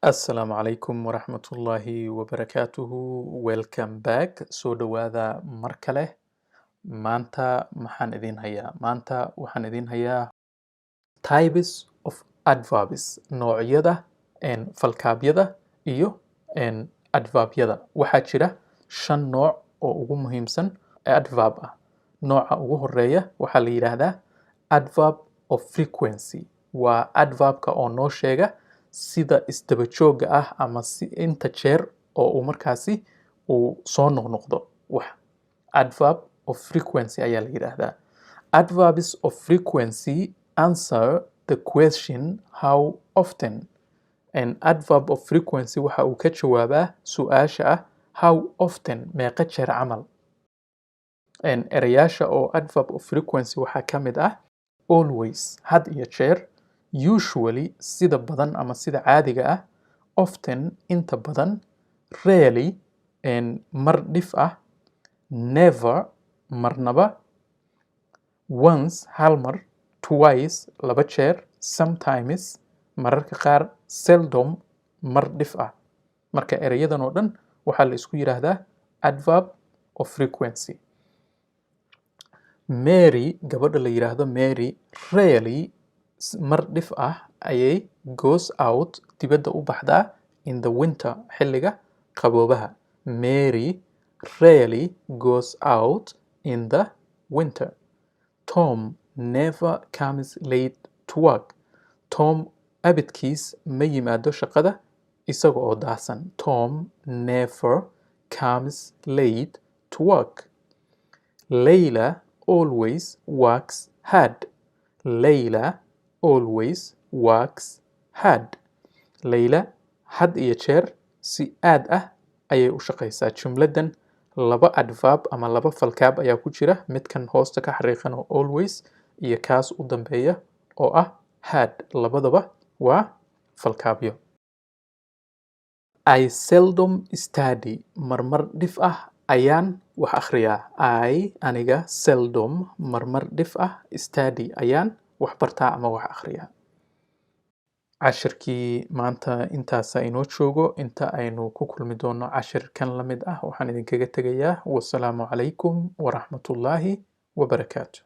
السلام عليكم ورحمة الله وبركاته. Welcome back. soo dhawaada mar kale. Maanta waxaan idin hayaa types of adverbs, noocyada falkaabyada iyo adverbyada. Waxaa jira 5 nooc oo ugu muhiimsan adverb ah. Nooca ugu horeeya waxaa la yiraahdaa adverb of frequency. Waa adverbka oo noo sheega sida isdaba jooga ah ama si inta jeer oo uu markaasi uu soo noqnoqdo wax. Adverb of frequency ayaa la yiraahdaa. Adverbs of frequency answer the question how often. An adverb of frequency waxa uu ka jawaabaa su'aasha ah how often, meeqa jeer camal. Erayaasha oo adverb of frequency waxaa ka mid ah always, had iyo jeer, usually, sida badan ama sida caadiga ah, often, inta badan, rarely, mar dhif ah, never, marnaba, once, hal mar, twice, laba jeer, sometimes, mararka qaar, seldom, mar dhif ah. Marka erayadan oo dhan waxaa la isku yiraahdaa adverb of frequency. Mary, gabadha la yiraahdo Mary, rarely, mar dhif ah ayay goes out, dibadda u baxdaa in the winter, xilliga qaboobaha. Mary rarely goes out in the winter. Tom never comes late to work. Tom abidkiis ma yimaado shaqada isaga oo daahsan. Tom never comes late to work. Layla always works hard. Layla always works hard. Layla had iyo jeer si aad ah ayay u shaqaysaa. Jumladan laba adverb ama laba falkaab ayaa ku jira, midkan hoosta ka xariiqan oo always iyo kaas u dambeeya oo ah had. Labadaba waa falkaabyo. I seldom study. Marmar dhif ah ayaan wax akhriyaa. Aniga seldom, marmar dhif ah, study ayaan wax bartaa ama wax akhriyaa. Cashirkii maanta intaasa inoo joogo. Inta aynu ku kulmi doono cashir kan la mid ah waxaan idinkaga tegayaa. Wassalaamu calaykum waraxmatullaahi wabarakaatu.